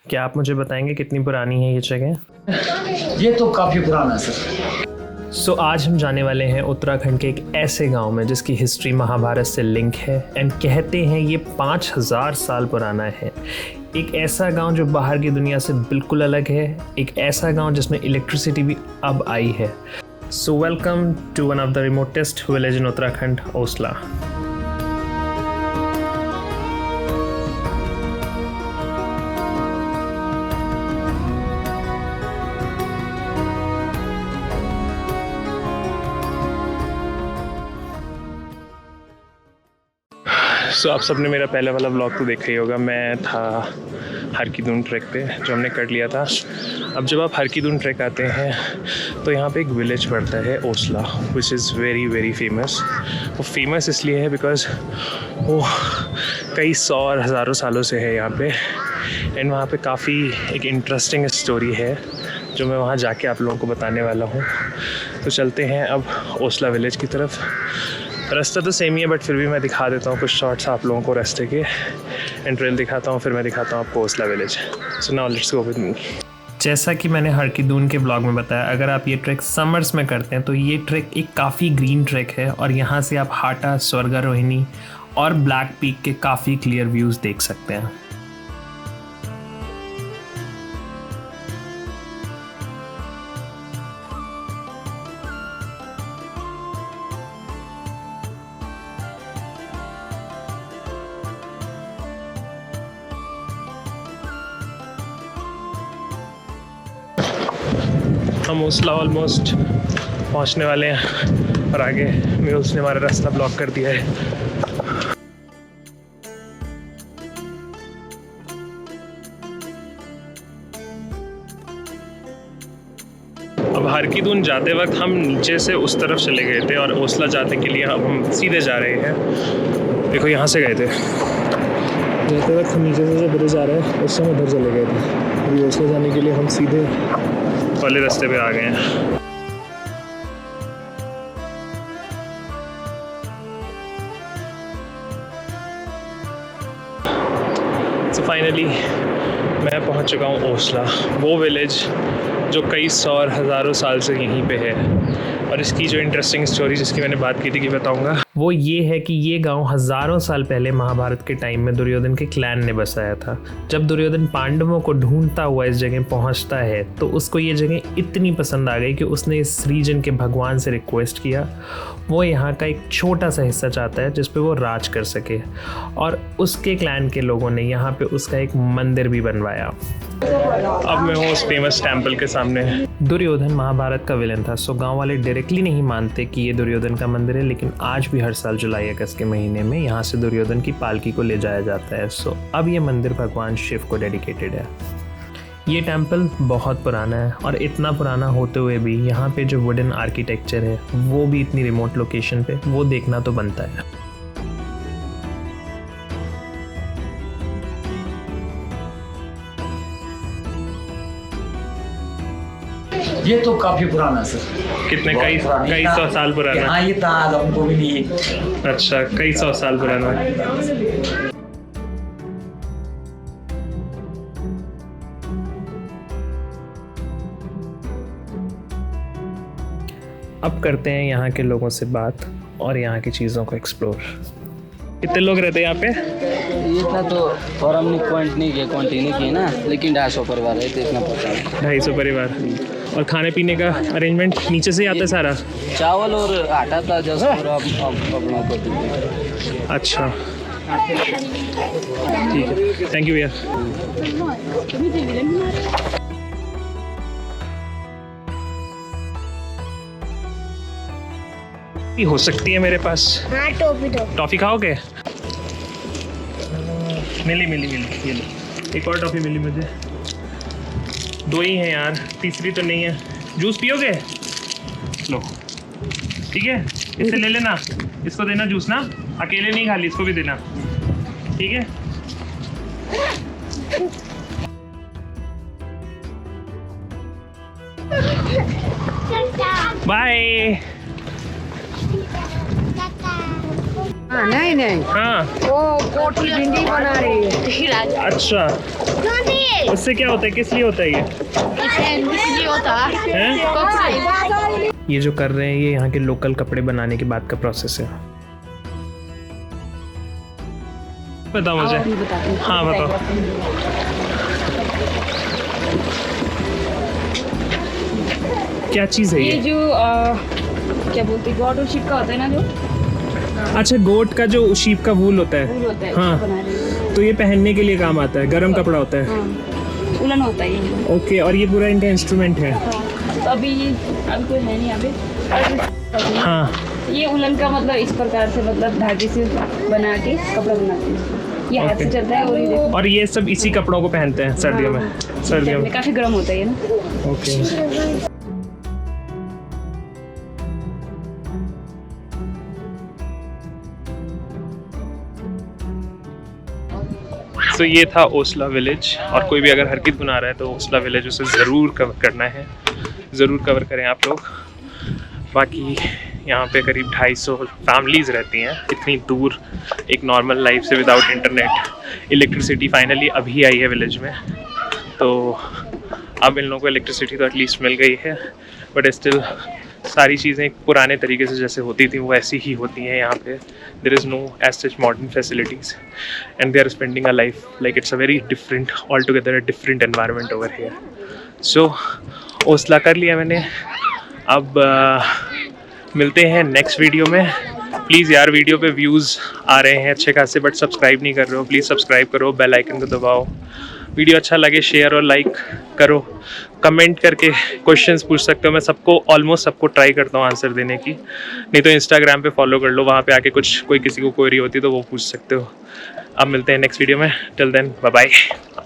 क्या आप मुझे बताएंगे कितनी पुरानी है ये जगह? ये तो काफी पुराना है सर। सो आज हम जाने वाले हैं उत्तराखंड के एक ऐसे गांव में जिसकी हिस्ट्री महाभारत से लिंक है एंड कहते हैं ये 5000 साल पुराना है। एक ऐसा गांव जो बाहर की दुनिया से बिल्कुल अलग है, एक ऐसा गांव जिसमें इलेक्ट्रिसिटी भी अब आई है। So welcome to one of the remotest village in Uttarakhand, Osla. So आप सबने मेरा पहला वाला ब्लॉग तो देखा ही होगा। मैं था हर की दून ट्रैक पे जो हमने कर लिया था। अब जब आप हर की दून ट्रैक आते हैं तो यहाँ पे एक विलेज पड़ता है Osla, which is very very famous. वो फेमस इसलिए है बिकॉज वो कई सौ और हज़ारों सालों से है यहाँ पे। एंड वहाँ पे काफ़ी एक इंटरेस्टिंग स्टोरी है जो मैं वहाँ जाके आप लोगों को बताने वाला हूँ। तो चलते हैं अब ओसला विलेज की तरफ। रास्ता तो सेम ही है बट फिर भी मैं दिखा देता हूँ कुछ शॉट्स आप लोगों को रास्ते के। एंड ट्रेल दिखाता हूँ, फिर मैं दिखाता हूँ आपको Osla village. So now let's go with me. जैसा कि मैंने हर की दून के ब्लॉग में बताया, अगर आप ये ट्रैक समर्स में करते हैं तो ये ट्रैक एक काफ़ी ग्रीन ट्रैक है और यहाँ से आप हाटा, स्वर्गारोहिणी और ब्लैक पीक के काफ़ी क्लियर व्यूज़ देख सकते हैं। हम ओसला ऑलमोस्ट पहुंचने वाले हैं और आगे म्यूल्स ने हमारा रास्ता ब्लॉक कर दिया है। अब हर की दून जाते वक्त हम नीचे से उस तरफ चले गए थे और ओसला जाने के लिए अब हम सीधे जा रहे हैं। देखो यहाँ से गए थे, जाते वक्त हम नीचे से जो ब्रिज आ रहा है उससे हम उधर चले गए थे। अभी ओसला जाने के लिए हम सीधे वाले रास्ते पे आ गए हैं। तो फाइनली मैं पहुंच चुका हूँ ओसला, वो विलेज जो कई सौ और हज़ारों साल से यहीं पे है। और इसकी जो इंटरेस्टिंग स्टोरी जिसकी मैंने बात की थी कि बताऊंगा, वो ये है कि ये गांव हज़ारों साल पहले महाभारत के टाइम में दुर्योधन के क्लैन ने बसाया था। जब दुर्योधन पांडवों को ढूंढता हुआ इस जगह पहुंचता है तो उसको ये जगह इतनी पसंद आ गई कि उसने इस रीजन के भगवान से रिक्वेस्ट किया वो यहाँ का एक छोटा सा हिस्सा चाहता है जिस पे वो राज कर सके। और उसके क्लैन के लोगों ने यहाँ पे उसका एक मंदिर भी बनवाया। अब मैं हूँ उस फेमस टेम्पल के सामने। दुर्योधन महाभारत का विलन था, सो गांव वाले डायरेक्टली नहीं मानते कि ये दुर्योधन का मंदिर है, लेकिन आज भी हर साल जुलाई अगस्त के महीने में यहाँ से दुर्योधन की पालकी को ले जाया जाता है। सो अब ये मंदिर भगवान शिव को डेडिकेटेड है। ये टेम्पल बहुत पुराना है और इतना पुराना होते हुए भी यहाँ पे जो वुडन आर्किटेक्चर है वो भी इतनी रिमोट लोकेशन पे, वो देखना तो बनता है। ये तो काफी पुराना है सर। कितने कई सौ साल पुराना? हाँ, ये ताज हमको भी नहीं है। अच्छा, कई सौ साल पुराना। अब करते हैं यहाँ के लोगों से बात और यहाँ की चीज़ों को एक्सप्लोर। कितने लोग रहते हैं यहाँ पे? इतना तो और हमने पॉइंट नहीं किया, कंटिन्यू किया ना, लेकिन 250 परिवार है तो इतना पता है। 250 परिवार। और खाने पीने का अरेंजमेंट नीचे से ही आता है सारा? चावल और आटा था जस्ट अपना कर दीजिए। अच्छा ठीक है, थैंक यू भैया। हो सकती है मेरे पास? हाँ, टॉफी दो। टॉफ़ी खाओगे? मिली ये लो, एक और टॉफ़ी मिली मुझे। 2 ही हैं यार, तीसरी तो नहीं है। जूस पियोगे? लो ठीक है, इससे ले लेना, इसको देना जूस ना, अकेले नहीं खाली, इसको भी देना, ठीक है? बाय। नहीं नहीं, हाँ वो कोठी भिंडी बना रही है। अच्छा, उससे क्या होता है, किस लिए होता है ये? हैं? ये जो कर रहे हैं ये यहाँ के लोकल कपड़े बनाने के बाद का प्रोसेस है। बताओ मुझे। हाँ बताओ। क्या चीज़ है ये ये? जो क्या बोलते हैं, गॉड और शिप का होता है ना, जो अच्छा, गोट का जो शीप का वूल होता है। फूल होता है, हाँ। उसको बना रहे हैं। तो ये पहनने के लिए काम आता है, गरम कपड़ा होता है। हाँ, उलन होता है ये। ओके, और ये पूरा इनका इंस्ट्रूमेंट है। हाँ, तो अभी कोई है नहीं यहाँ पे। हाँ ये उलन का मतलब इस प्रकार से, मतलब धागे से बना के कपड़ा बनाते हैं। ये हाथ से Okay. चलता है, और ये देखो और ये सब इसी कपड़ों को पहनते हैं सर्दियों में। सर्दियों में काफी गर्म होता है ये ना। ओके। तो ये था ओसला विलेज, और कोई भी अगर हरकत बना रहा है तो ओसला विलेज उसे ज़रूर कवर करना है, ज़रूर कवर करें आप लोग। बाकी यहाँ पे करीब 250 फैमिलीज़ रहती हैं इतनी दूर, एक नॉर्मल लाइफ से, विदाउट इंटरनेट। इलेक्ट्रिसिटी फाइनली अभी आई है विलेज में, तो अब इन लोगों को इलेक्ट्रिसिटी तो एटलीस्ट मिल गई है, बट स्टिल सारी चीज़ें पुराने तरीके से जैसे होती थी वो ऐसी ही होती हैं यहाँ पे। There is no as such modern facilities, and they are spending a life like it's a very different, all together a different environment over here. So Osla कर लिया मैंने, अब मिलते हैं नेक्स्ट वीडियो में। प्लीज़ यार, वीडियो पे व्यूज़ आ रहे हैं अच्छे खासे, बट सब्सक्राइब नहीं कर रहे हो, प्लीज़ सब्सक्राइब करो, बेल आइकन को दबाओ। वीडियो अच्छा लगे शेयर और लाइक करो, कमेंट करके क्वेश्चंस पूछ सकते हो, मैं सबको, ऑलमोस्ट सबको ट्राई करता हूँ आंसर देने की। नहीं तो इंस्टाग्राम पे फॉलो कर लो, वहाँ पे आके कोई किसी को क्वेरी होती है तो वो पूछ सकते हो। अब मिलते हैं नेक्स्ट वीडियो में, टिल देन बाय बाय।